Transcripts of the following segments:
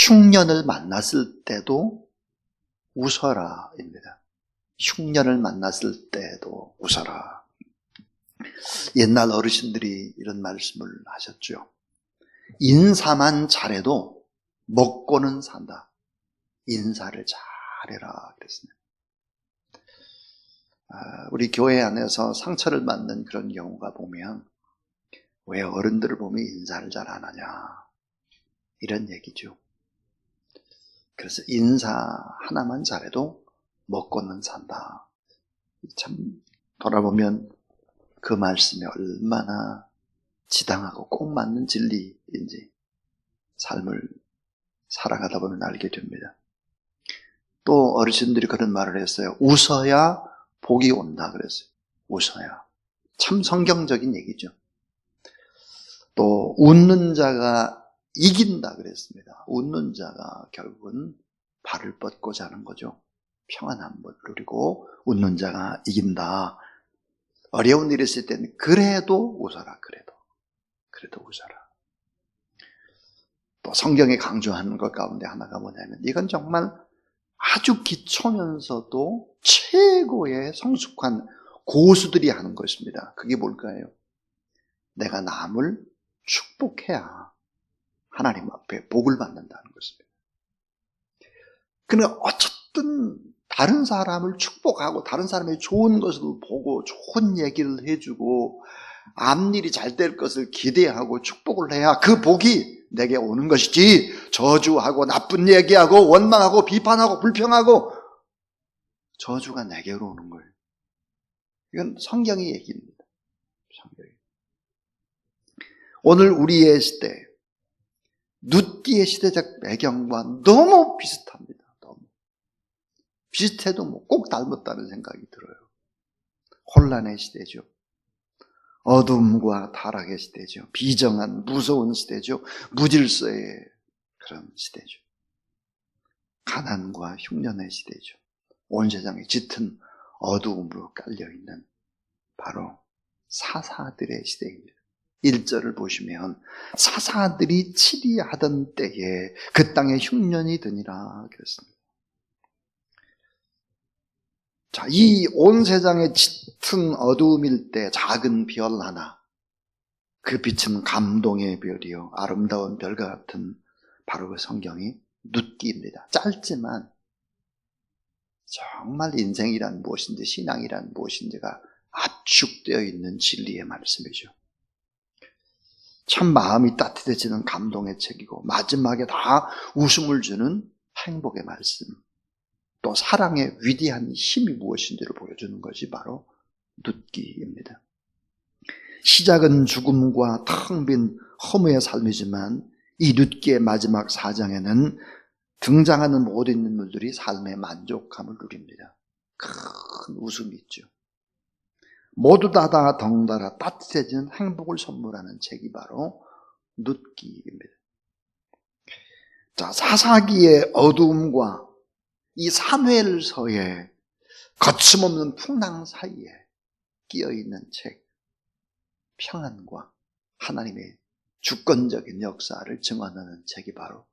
흉년을 만났을 때도 웃어라입니다. 흉년을 만났을 때도 웃어라. 옛날 어르신들이 이런 말씀을 하셨죠. 인사만 잘해도 먹고는 산다. 인사를 잘해라 그랬습니다. 우리 교회 안에서 상처를 받는 그런 경우가 보면 왜 어른들을 보면 인사를 잘 안 하냐 이런 얘기죠. 그래서 인사 하나만 잘해도 먹고는 산다. 참 돌아보면 그 말씀이 얼마나 지당하고 꼭 맞는 진리인지 삶을 살아가다 보면 알게 됩니다. 또 어르신들이 그런 말을 했어요. 웃어야 복이 온다 그랬어요. 웃어야. 참 성경적인 얘기죠. 또 웃는 자가 이긴다 그랬습니다. 웃는 자가 결국은 발을 뻗고 자는 거죠. 평안함을 누리고 웃는 자가 이긴다. 어려운 일이 있을 때는 그래도 웃어라. 그래도 웃어라. 또 성경에 강조하는 것 가운데 하나가 뭐냐면 이건 정말 아주 기초면서도 최고의 성숙한 고수들이 하는 것입니다. 그게 뭘까요? 내가 남을 축복해야 하나님 앞에 복을 받는다는 것입니다. 그러나 어쨌든 다른 사람을 축복하고 다른 사람의 좋은 것을 보고 좋은 얘기를 해주고 앞일이 잘 될 것을 기대하고 축복을 해야 그 복이 내게 오는 것이지, 저주하고 나쁜 얘기하고 원망하고 비판하고 불평하고 저주가 내게로 오는 거예요. 이건 성경의 얘기입니다. 성경이. 오늘 우리의 시대, 룻기의 시대적 배경과 너무 비슷합니다. 너무 비슷해도 뭐 꼭 닮았다는 생각이 들어요. 혼란의 시대죠. 어둠과 타락의 시대죠. 비정한 무서운 시대죠. 무질서의 그런 시대죠. 가난과 흉년의 시대죠. 온 세상에 짙은 어두움으로 깔려있는 바로 사사들의 시대입니다. 1절을 보시면 사사들이 치리하던 때에 그 땅에 흉년이 드니라 그랬습니다. 자, 이 온 세상에 짙은 어두움일 때 작은 별 하나, 그 빛은 감동의 별이요 아름다운 별과 같은 바로 그 성경이 룻기입니다. 짧지만 정말 인생이란 무엇인지 신앙이란 무엇인지가 압축되어 있는 진리의 말씀이죠. 참 마음이 따뜻해지는 감동의 책이고 마지막에 다 웃음을 주는 행복의 말씀, 또 사랑의 위대한 힘이 무엇인지를 보여주는 것이 바로 룻기입니다. 시작은 죽음과 텅 빈 허무의 삶이지만 이 룻기의 마지막 4장에는 등장하는 모든 인물들이 삶의 만족함을 누립니다. 큰 웃음이 있죠. 모두 다 덩달아 따뜻해지는 행복을 선물하는 책이 바로 룻기입니다. 자, 사사기의 어두움과 이 사무엘서의 거침없는 풍랑 사이에 끼어있는 책, 평안과 하나님의 주권적인 역사를 증언하는 책이 바로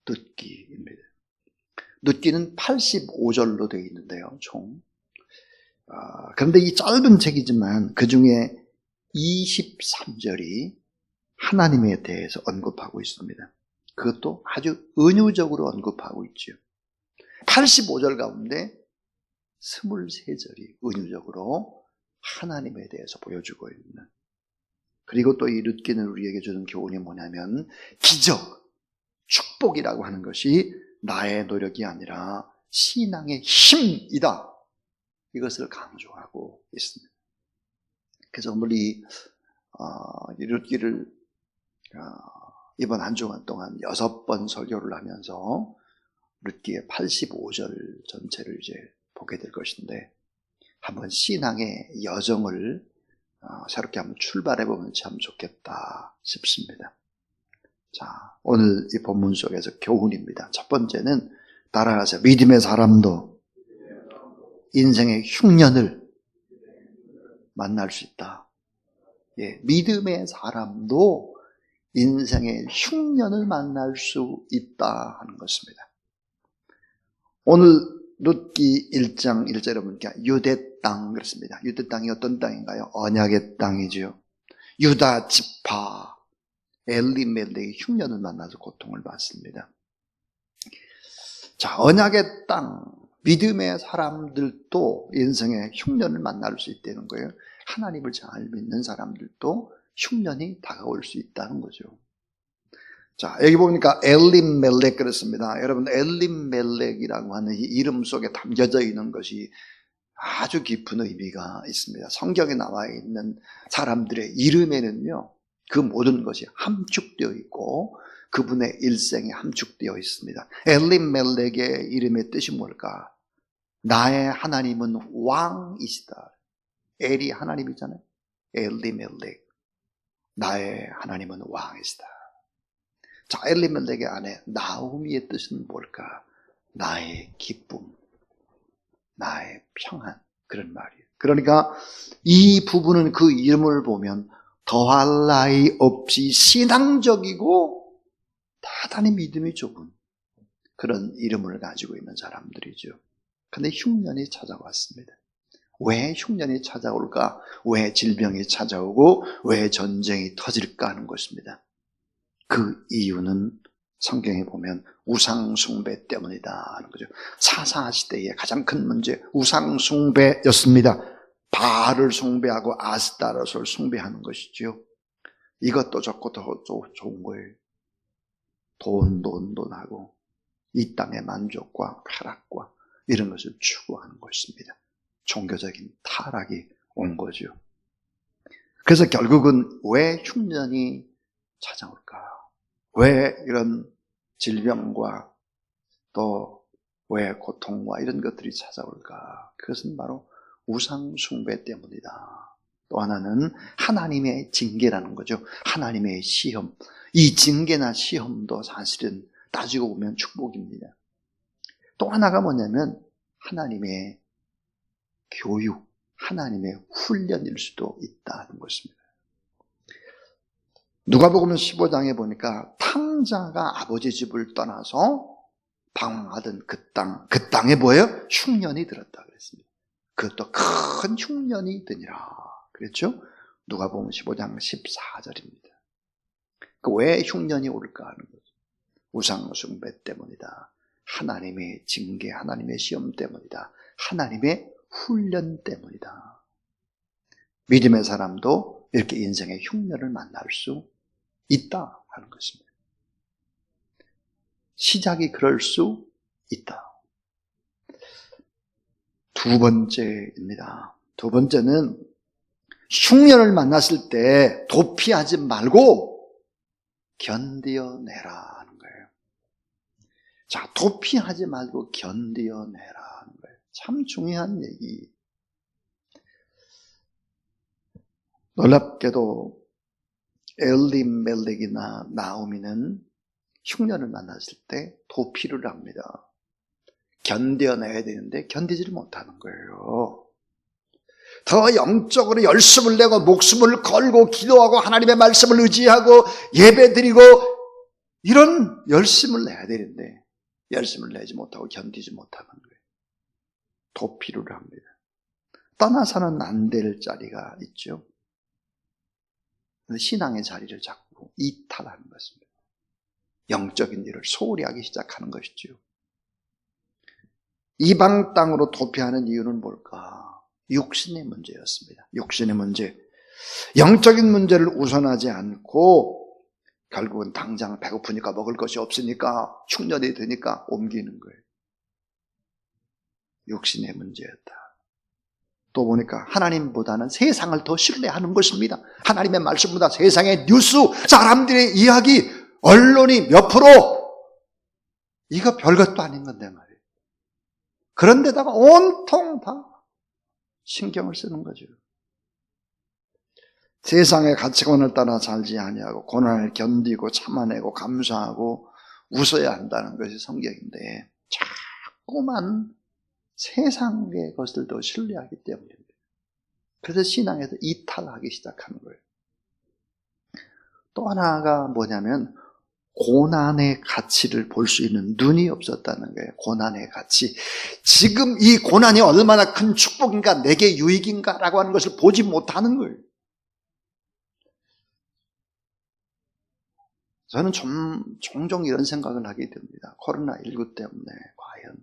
룻기입니다. 룻기는 85절로 되어 있는데요, 총. 그런데 이 짧은 책이지만 그 중에 23절이 하나님에 대해서 언급하고 있습니다. 그것도 아주 은유적으로 언급하고 있죠. 85절 가운데 23절이 은유적으로 하나님에 대해서 보여주고 있는, 그리고 또 이 룻기는 우리에게 주는 교훈이 뭐냐면 기적, 축복이라고 하는 것이 나의 노력이 아니라 신앙의 힘이다, 이것을 강조하고 있습니다. 그래서 오늘 이 룻기를 이번 한 주간 동안 6번 설교를 하면서 룻기의 85절 전체를 이제 보게 될 것인데, 한번 신앙의 여정을 새롭게 한번 출발해 보면 참 좋겠다 싶습니다. 자, 오늘 이 본문 속에서 교훈입니다. 첫 번째는 따라가서 믿음의 사람도 인생의 흉년을 만날 수 있다. 예, 믿음의 사람도 인생의 흉년을 만날 수 있다 하는 것입니다. 오늘 룻기 1장 1절에 보니까 유대 땅 그렇습니다. 유대 땅이 어떤 땅인가요? 언약의 땅이죠. 유다 지파 엘리멜렉이 흉년을 만나서 고통을 받습니다. 자, 언약의 땅, 믿음의 사람들도 인생의 흉년을 만날 수 있다는 거예요. 하나님을 잘 믿는 사람들도 흉년이 다가올 수 있다는 거죠. 자, 여기 보니까 엘리멜렉 그렇습니다. 여러분, 엘리멜렉이라고 하는 이 이름 속에 담겨져 있는 것이 아주 깊은 의미가 있습니다. 성경에 나와 있는 사람들의 이름에는요, 그 모든 것이 함축되어 있고 그분의 일생에 함축되어 있습니다. 엘리멜렉의 이름의 뜻이 뭘까? 나의 하나님은 왕이시다. 엘이 하나님이잖아요. 엘리멜렉, 나의 하나님은 왕이시다. 자, 엘리멜렉의 아내 나오미의 뜻은 뭘까? 나의 기쁨, 나의 평안, 그런 말이에요. 그러니까 이 부분은 그 이름을 보면 더할 나위 없이 신앙적이고 대단히 믿음이 좁은 그런 이름을 가지고 있는 사람들이죠. 그런데 흉년이 찾아왔습니다. 왜 흉년이 찾아올까? 왜 질병이 찾아오고 왜 전쟁이 터질까 하는 것입니다. 그 이유는 성경에 보면 우상숭배 때문이다 하는 거죠. 사사시대의 가장 큰 문제 우상숭배였습니다. 바알을 숭배하고 아스타롯을 숭배하는 것이죠. 이것도 좋고 더 좋은 거예요. 돈하고 이 땅의 만족과 쾌락과 이런 것을 추구하는 것입니다. 종교적인 타락이 온 거죠. 그래서 결국은 왜 흉년이 찾아올까? 왜 이런 질병과 또 왜 고통과 이런 것들이 찾아올까? 그것은 바로 우상 숭배 때문이다. 또 하나는 하나님의 징계라는 거죠. 하나님의 시험. 이 징계나 시험도 사실은 따지고 보면 축복입니다. 또 하나가 뭐냐면 하나님의 교육, 하나님의 훈련일 수도 있다는 것입니다. 누가복음 15장에 보니까 탕자가 아버지 집을 떠나서 방황하던 그 땅에 뭐예요? 흉년이 들었다 그랬습니다. 그것도 큰 흉년이 드니라 그랬죠? 누가복음 15장 14절입니다. 왜 흉년이 올까 하는 거죠. 우상 숭배 때문이다. 하나님의 징계, 하나님의 시험 때문이다. 하나님의 훈련 때문이다. 믿음의 사람도 이렇게 인생의 흉년을 만날 수 있다 하는 것입니다. 시작이 그럴 수 있다. 두 번째입니다. 두 번째는 흉년을 만났을 때 도피하지 말고 견뎌내라 하는 거예요. 자, 도피하지 말고 견뎌내라 하는 거예요. 참 중요한 얘기. 놀랍게도 엘리멜렉이나 나오미는 흉년을 만났을 때 도피를 합니다. 견뎌내야 되는데 견디지를 못하는 거예요. 더 영적으로 열심을 내고 목숨을 걸고 기도하고 하나님의 말씀을 의지하고 예배드리고 이런 열심을 내야 되는데 열심을 내지 못하고 견디지 못하는 거예요. 도피를 합니다. 떠나서는 안 될 자리가 있죠. 신앙의 자리를 자꾸 이탈하는 것입니다. 영적인 일을 소홀히 하기 시작하는 것이죠. 이방 땅으로 도피하는 이유는 뭘까? 육신의 문제였습니다. 육신의 문제. 영적인 문제를 우선하지 않고 결국은 당장 배고프니까 먹을 것이 없으니까 흉년이 드니까 옮기는 거예요. 육신의 문제였다. 또 보니까 하나님보다는 세상을 더 신뢰하는 것입니다. 하나님의 말씀보다 세상의 뉴스, 사람들의 이야기, 언론이 몇 프로, 이거 별것도 아닌 건데 말이에요. 그런데다가 온통 다 신경을 쓰는 거죠. 세상의 가치관을 따라 살지 아니하고 고난을 견디고 참아내고 감수하고 웃어야 한다는 것이 성경인데 자꾸만 세상의 것을 더 신뢰하기 때문입니다. 그래서 신앙에서 이탈하기 시작하는 거예요. 또 하나가 뭐냐면 고난의 가치를 볼 수 있는 눈이 없었다는 거예요. 고난의 가치. 지금 이 고난이 얼마나 큰 축복인가, 내게 유익인가라고 하는 것을 보지 못하는 거예요. 저는 종종 이런 생각을 하게 됩니다. 코로나19 때문에 과연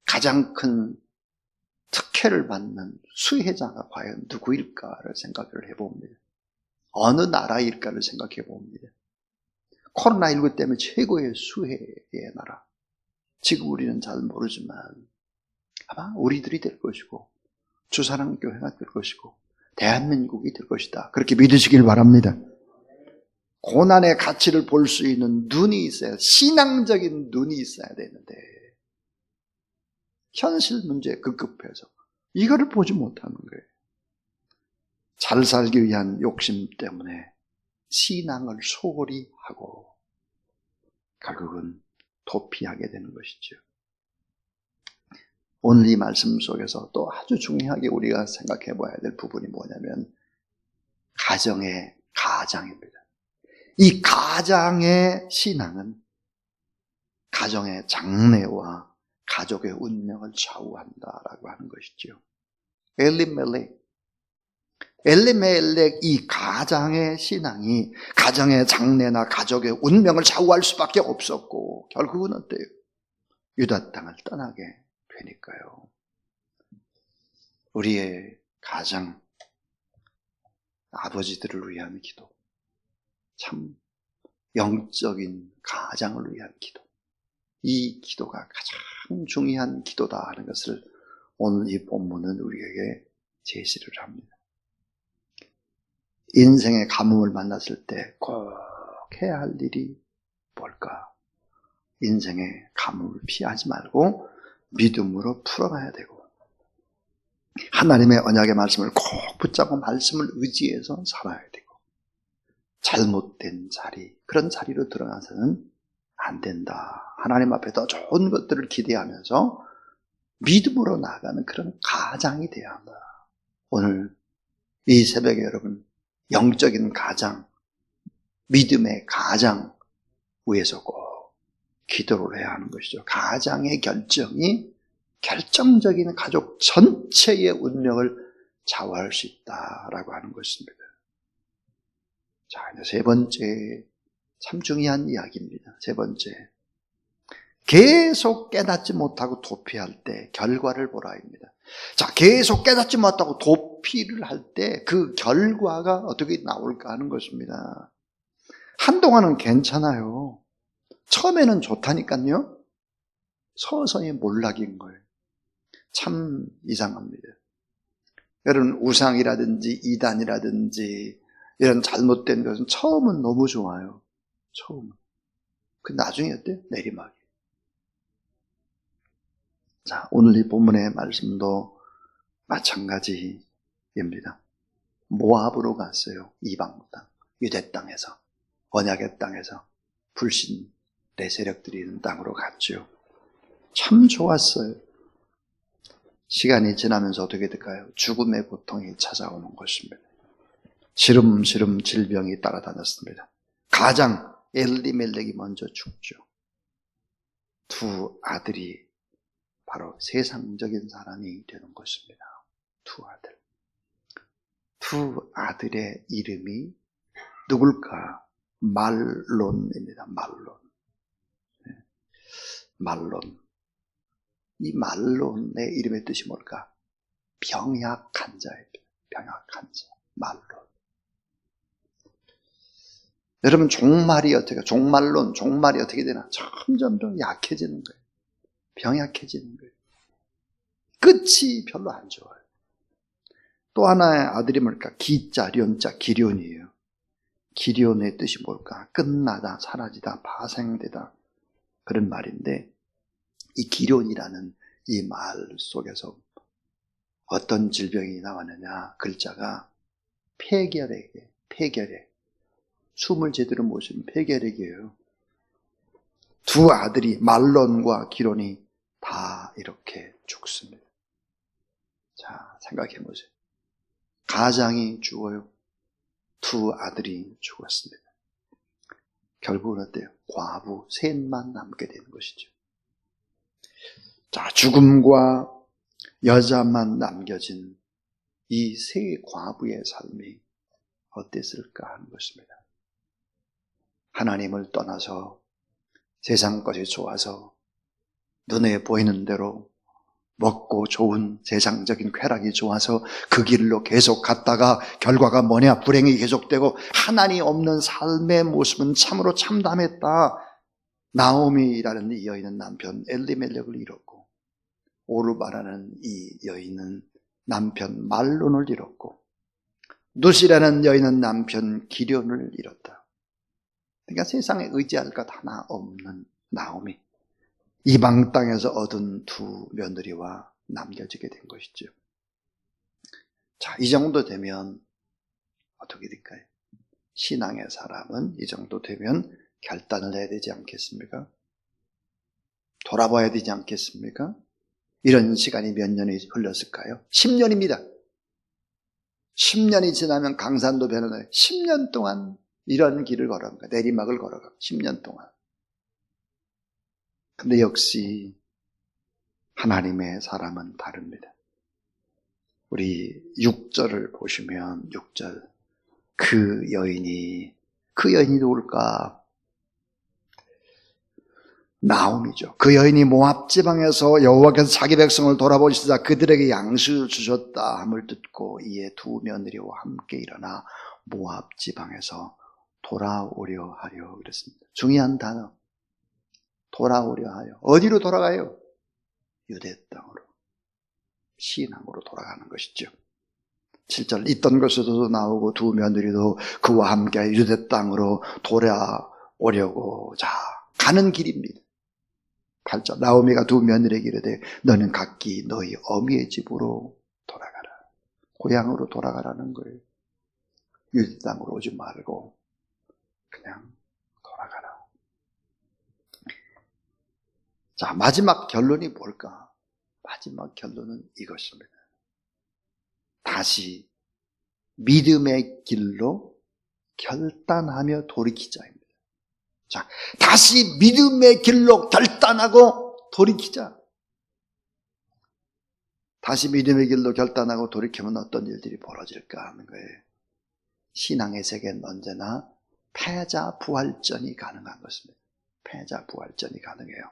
가장 큰 특혜를 받는 수혜자가 과연 누구일까를 생각을 해봅니다. 어느 나라일까를 생각해 봅니다. 코로나19 때문에 최고의 수혜의 나라. 지금 우리는 잘 모르지만 아마 우리들이 될 것이고 주사랑교회가 될 것이고 대한민국이 될 것이다. 그렇게 믿으시길 바랍니다. 고난의 가치를 볼 수 있는 눈이 있어야, 신앙적인 눈이 있어야 되는데 현실 문제에 급급해서 이거를 보지 못하는 거예요. 잘 살기 위한 욕심 때문에 신앙을 소홀히 하고 결국은 도피하게 되는 것이죠. 오늘 이 말씀 속에서 또 아주 중요하게 우리가 생각해 봐야 될 부분이 뭐냐면 가장입니다. 이 가장의 신앙은 가정의 장래와 가족의 운명을 좌우한다라고 하는 것이죠. 엘리멜렉 이 가장의 신앙이 가정의 장래나 가족의 운명을 좌우할 수밖에 없었고 결국은 어때요? 유다 땅을 떠나게 되니까요. 우리의 가장, 아버지들을 위한 기도, 참 영적인 가장을 위한 기도, 이 기도가 가장 중요한 기도다 하는 것을 오늘 이 본문은 우리에게 제시를 합니다. 인생의 가뭄을 만났을 때 꼭 해야 할 일이 뭘까? 인생의 가뭄을 피하지 말고 믿음으로 풀어가야 되고 하나님의 언약의 말씀을 꼭 붙잡고 말씀을 의지해서 살아야 되고 잘못된 자리, 그런 자리로 들어가서는 안 된다. 하나님 앞에 더 좋은 것들을 기대하면서 믿음으로 나아가는 그런 가장이 되어야 한다. 오늘 이 새벽에 여러분 영적인 가장, 믿음의 가장 위해서 꼭 기도를 해야 하는 것이죠. 가장의 결정이 결정적인 가족 전체의 운명을 좌우할 수 있다라고 하는 것입니다. 자, 이제 세 번째 참 중요한 이야기입니다. 세 번째, 계속 깨닫지 못하고 도피할 때 결과를 보라입니다. 자, 계속 깨닫지 못하고 도피를 할 때 그 결과가 어떻게 나올까 하는 것입니다. 한동안은 괜찮아요. 처음에는 좋다니까요. 서서히 몰락인 거예요. 참 이상합니다. 여러분 우상이라든지 이단이라든지 이런 잘못된 것은 처음은 너무 좋아요. 처음은. 그 나중에 어때요? 내리막이. 자, 오늘 이 본문의 말씀도 마찬가지입니다. 모압으로 갔어요. 이방 땅, 유대 땅에서, 언약의 땅에서 불신 내세력들이 있는 땅으로 갔죠. 참 좋았어요. 시간이 지나면서 어떻게 될까요? 죽음의 고통이 찾아오는 것입니다. 시름시름 질병이 따라다녔습니다. 가장 엘리멜렉이 먼저 죽죠. 두 아들이 바로 세상적인 사람이 되는 것입니다. 두 아들. 두 아들의 이름이 누굴까? 말론입니다. 말론. 말론. 이 말론의 이름의 뜻이 뭘까? 병약한 자입니다. 병약한 자. 말론. 여러분 종말이 어떻게 되나? 점점 더 약해지는 거예요. 병약해지는 거예요. 끝이 별로 안 좋아요. 또 하나의 아들이 뭘까? 기자, 련자, 기련이에요. 기련의 뜻이 뭘까? 끝나다, 사라지다, 파생되다. 그런 말인데 이 기련이라는 이 말 속에서 어떤 질병이 나왔느냐? 글자가 폐결핵. 숨을 제대로 못 쉬는 폐결핵이에요. 두 아들이 말론과 기론이 다 이렇게 죽습니다. 자, 생각해 보세요. 가장이 죽어요. 두 아들이 죽었습니다. 결국은 어때요? 과부 셋만 남게 되는 것이죠. 자, 죽음과 여자만 남겨진 이 세 과부의 삶이 어땠을까 하는 것입니다. 하나님을 떠나서 세상 것이 좋아서 눈에 보이는 대로 먹고 좋은 세상적인 쾌락이 좋아서 그 길로 계속 갔다가 결과가 뭐냐? 불행이 계속되고 하나님 없는 삶의 모습은 참으로 참담했다. 나오미라는 이 여인은 남편 엘리멜렉을 잃었고, 오르바라는 이 여인은 남편 말론을 잃었고, 누시라는 여인은 남편 기련을 잃었다. 그러니까 세상에 의지할 것 하나 없는 나오미, 이방 땅에서 얻은 두 며느리와 남겨지게 된 것이죠. 자, 이 정도 되면 어떻게 될까요? 신앙의 사람은 이 정도 되면 결단을 해야 되지 않겠습니까? 돌아봐야 되지 않겠습니까? 이런 시간이 몇 년이 흘렀을까요? 10년입니다. 10년이 지나면 강산도 변화해요. 10년 동안 이런 길을 걸어갑니다. 내리막을 걸어갑니다. 10년 동안. 근데 역시 하나님의 사람은 다릅니다. 우리 6절을 보시면 6절 그 여인이 누굴까? 나오미죠. 그 여인이 모압 지방에서 여호와께서 자기 백성을 돌아보시자 그들에게 양식을 주셨다 함을 듣고 이에 두 며느리와 함께 일어나 모압 지방에서 돌아오려 하려 그랬습니다. 중요한 단어. 돌아오려 하여. 어디로 돌아가요? 유대 땅으로. 신앙으로 돌아가는 것이죠. 7절 있던 것에서도 나오고 두 며느리도 그와 함께 유대 땅으로 돌아오려고 자 가는 길입니다. 8절 나오미가 두 며느리에게 이르되 너는 각기 너희 어미의 집으로 돌아가라. 고향으로 돌아가라는 거예요. 유대 땅으로 오지 말고 그냥 돌아가라. 자, 마지막 결론이 뭘까? 마지막 결론은 이것입니다. 다시 믿음의 길로 결단하며 돌이키자입니다. 자, 다시 믿음의 길로 결단하고 돌이키자. 다시 믿음의 길로 결단하고 돌이키면 어떤 일들이 벌어질까 하는 거예요. 신앙의 세계는 언제나 패자 부활전이 가능한 것입니다. 패자 부활전이 가능해요.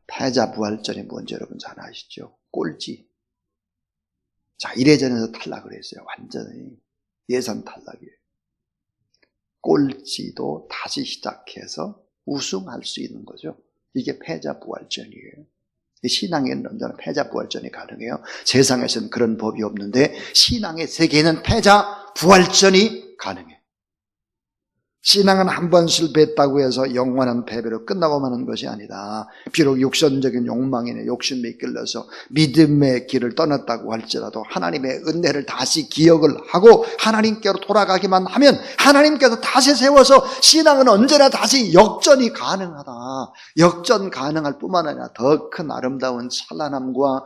패자 부활전이 뭔지 여러분 잘 아시죠? 꼴찌. 자, 1회전에서 탈락을 했어요. 완전히 예선 탈락이에요. 꼴찌도 다시 시작해서 우승할 수 있는 거죠. 이게 패자 부활전이에요. 신앙에는 언제나 패자 부활전이 가능해요. 세상에서는 그런 법이 없는데 신앙의 세계에는 패자 부활전이 가능해요. 신앙은 한 번 실패했다고 해서 영원한 패배로 끝나고 마는 것이 아니다. 비록 육선적인 욕망이나 욕심에 이끌려서 믿음의 길을 떠났다고 할지라도 하나님의 은혜를 다시 기억을 하고 하나님께로 돌아가기만 하면 하나님께서 다시 세워서 신앙은 언제나 다시 역전이 가능하다. 역전 가능할 뿐만 아니라 더 큰 아름다운 찬란함과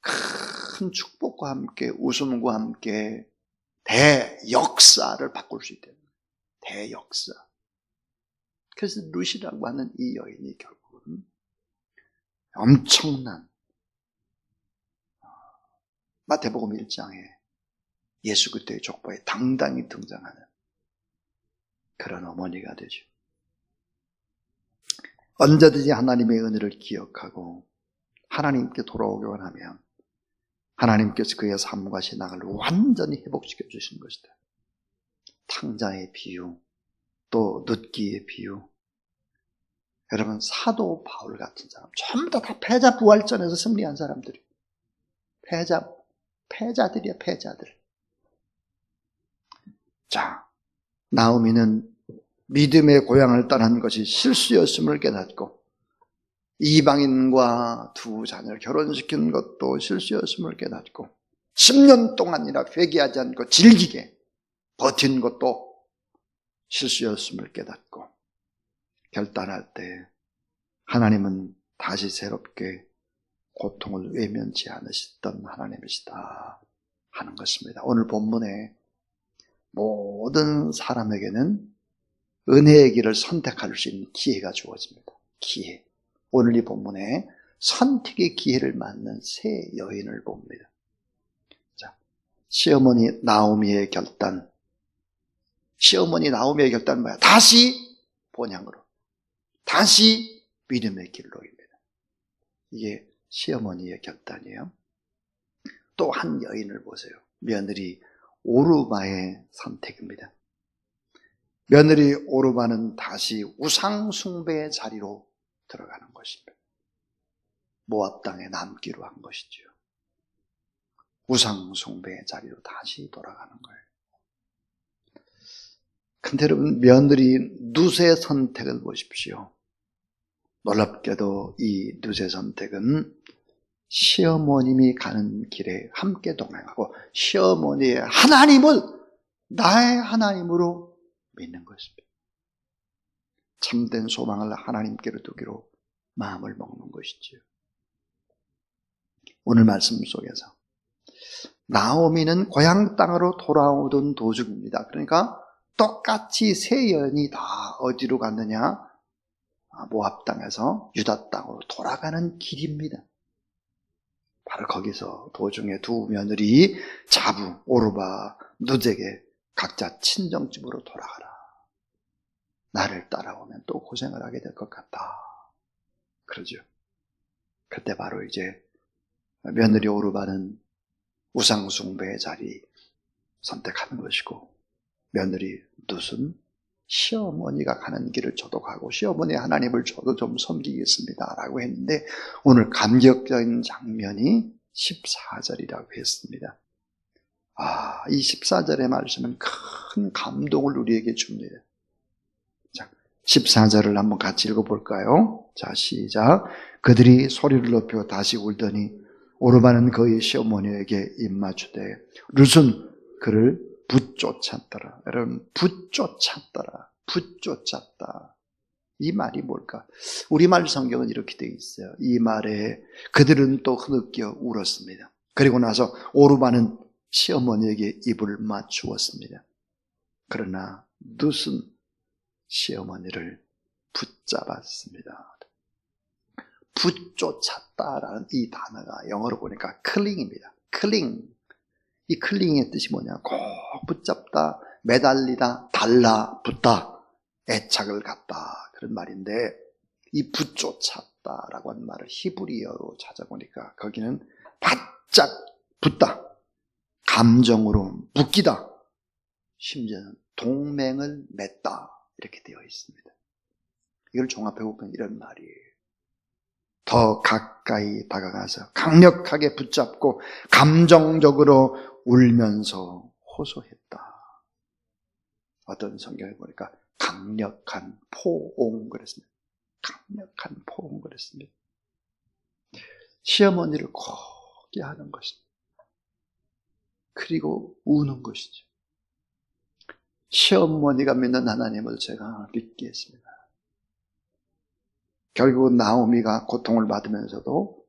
큰 축복과 함께 웃음과 함께 대역사를 바꿀 수 있다. 대역사. 그래서 룻이라고 하는 이 여인이 결국은 엄청난 마태복음 1장에 예수 그리스도의 족보에 당당히 등장하는 그런 어머니가 되죠. 언제든지 하나님의 은혜를 기억하고 하나님께 돌아오기만 하면 하나님께서 그의 삶과 신앙을 완전히 회복시켜 주시는 것이다. 탕자의 비유, 또 룻기의 비유. 여러분 사도 바울 같은 사람 전부 다 패자 부활전에서 승리한 사람들이 패자들이야 패자들. 자, 나오미는 믿음의 고향을 떠난 것이 실수였음을 깨닫고 이방인과 두 자녀를 결혼시키는 것도 실수였음을 깨닫고 10년 동안이나 회개하지 않고 질기게 버틴 것도 실수였음을 깨닫고 결단할 때 하나님은 다시 새롭게 고통을 외면치 않으셨던 하나님이시다 하는 것입니다. 오늘 본문에 모든 사람에게는 은혜의 길을 선택할 수 있는 기회가 주어집니다. 기회. 오늘 이 본문에 선택의 기회를 맞는 세 여인을 봅니다. 자, 시어머니 나오미의 결단. 시어머니 나오미의 결단은 뭐야? 다시 본향으로, 다시 믿음의 길로입니다. 이게 시어머니의 결단이에요. 또 한 여인을 보세요. 며느리 오르바의 선택입니다. 며느리 오르바는 다시 우상 숭배의 자리로 들어가는 것입니다. 모압 땅에 남기로 한 것이죠. 우상 숭배의 자리로 다시 돌아가는 거예요. 근데 여러분, 며느리 룻의 선택을 보십시오. 놀랍게도 이 룻의 선택은 시어머님이 가는 길에 함께 동행하고 시어머니의 하나님을 나의 하나님으로 믿는 것입니다. 참된 소망을 하나님께로 두기로 마음을 먹는 것이지요. 오늘 말씀 속에서 나오미는 고향 땅으로 돌아오던 도중입니다. 그러니까 똑같이 세 여인이 다 어디로 갔느냐? 모압 땅에서 유다 땅으로 돌아가는 길입니다. 바로 거기서 도중에 두 며느리 자부, 오르바, 룻에게 각자 친정집으로 돌아가라. 나를 따라오면 또 고생을 하게 될 것 같다. 그러죠. 그때 바로 이제 며느리 오르바는 우상 숭배의 자리 선택하는 것이고, 며느리 룻은 시어머니가 가는 길을 저도 가고 시어머니 하나님을 저도 좀 섬기겠습니다 라고 했는데, 오늘 감격적인 장면이 14절이라고 했습니다. 이 14절의 말씀은 큰 감동을 우리에게 줍니다. 자, 14절을 한번 같이 읽어볼까요? 자, 시작. 그들이 소리를 높여 다시 울더니 오르바는 그의 시어머니에게 입맞추되 룻은 그를 붙쫓았더라. 여러분, 붙쫓았더라. 붙쫓았다. 이 말이 뭘까? 우리말 성경은 이렇게 되어 있어요. 이 말에 그들은 또 흐느껴 울었습니다. 그리고 나서 오르바는 시어머니에게 입을 맞추었습니다. 그러나 룻은 시어머니를 붙잡았습니다. 붙쫓았다라는 이 단어가 영어로 보니까 클링입니다. 클링. 이 클링의 뜻이 뭐냐? 꼭 붙잡다, 매달리다, 달라붙다, 애착을 갖다, 그런 말인데, 이 붙쫓았다라고 하는 말을 히브리어로 찾아보니까 거기는 바짝 붙다, 감정으로 묶이다, 심지어는 동맹을 맺다 이렇게 되어 있습니다. 이걸 종합해보면 이런 말이에요. 더 가까이 다가가서 강력하게 붙잡고 감정적으로 울면서 호소했다. 어떤 성경에 보니까 강력한 포옹 그랬습니다. 강력한 포옹 그랬습니다. 시어머니를 고게 하는 것입니다. 그리고 우는 것이죠. 시어머니가 믿는 하나님을 제가 믿겠습니다. 결국 나오미가 고통을 받으면서도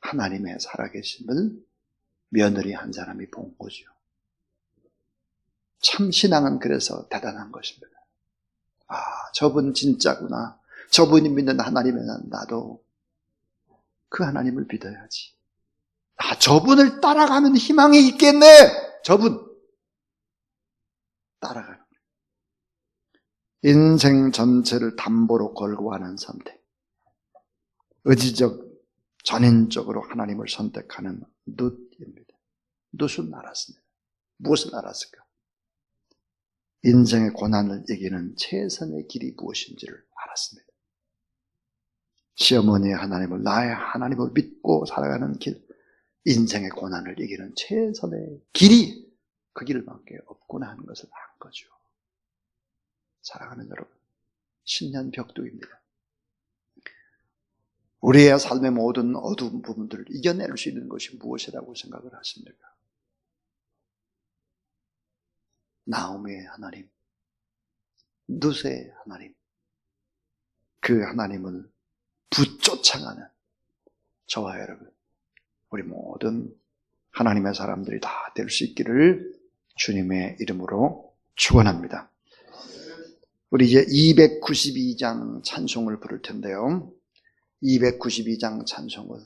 하나님의 살아계심을 며느리 한 사람이 본 거죠. 참 신앙은 그래서 대단한 것입니다. 저분 진짜구나. 저분이 믿는 하나님이면 나도 그 하나님을 믿어야지. 저분을 따라가면 희망이 있겠네. 저분 따라가는 거예요. 인생 전체를 담보로 걸고 하는 선택. 의지적, 전인적으로 하나님을 선택하는 룻입니다. 룻은 알았습니다. 무엇을 알았을까? 인생의 고난을 이기는 최선의 길이 무엇인지를 알았습니다. 시어머니의 하나님을, 나의 하나님을 믿고 살아가는 길, 인생의 고난을 이기는 최선의 길이 그 길밖에 없구나 하는 것을 안 거죠. 사랑하는 여러분, 신년 벽두입니다. 우리의 삶의 모든 어두운 부분들을 이겨낼 수 있는 것이 무엇이라고 생각을 하십니까? 나오미의 하나님, 룻의 하나님, 그 하나님을 붙쫓아가는 저와 여러분, 우리 모든 하나님의 사람들이 다 될 수 있기를 주님의 이름으로 축원합니다. 우리 이제 292장 찬송을 부를 텐데요. 292장 찬송을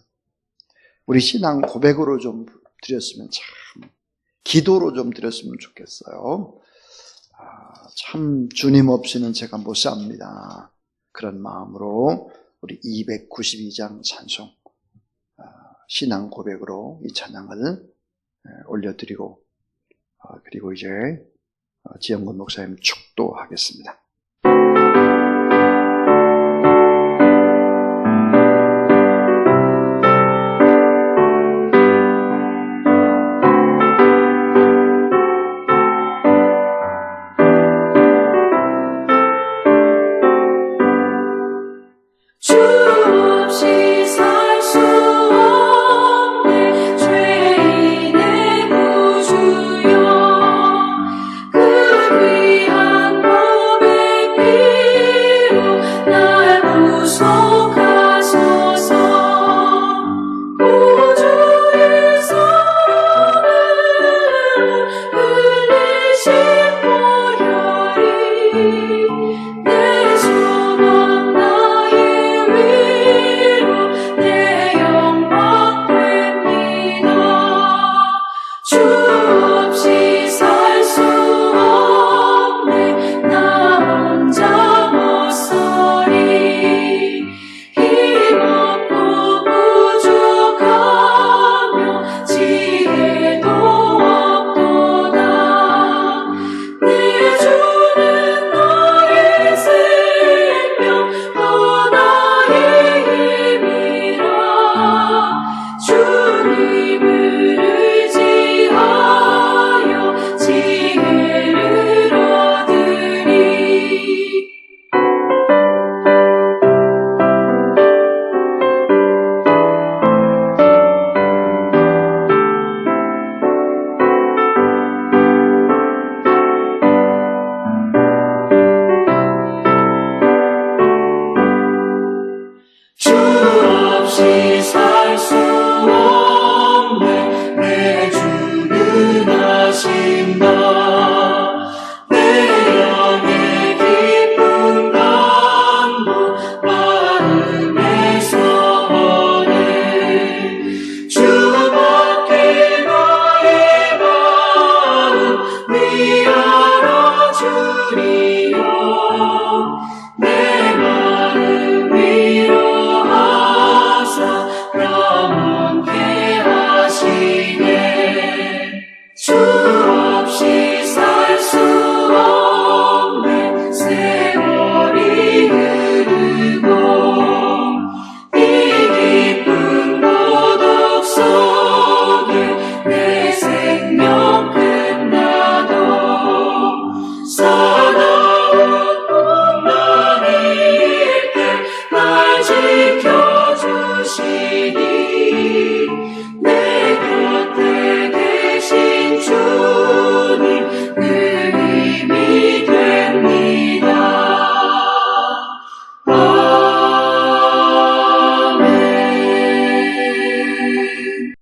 우리 신앙 고백으로 좀 드렸으면 참, 기도로 좀 드렸으면 좋겠어요. 참 주님 없이는 제가 못 삽니다. 그런 마음으로 우리 292장 찬송 신앙 고백으로 이 찬양을 올려드리고 그리고 이제 지영건 목사님 축도하겠습니다.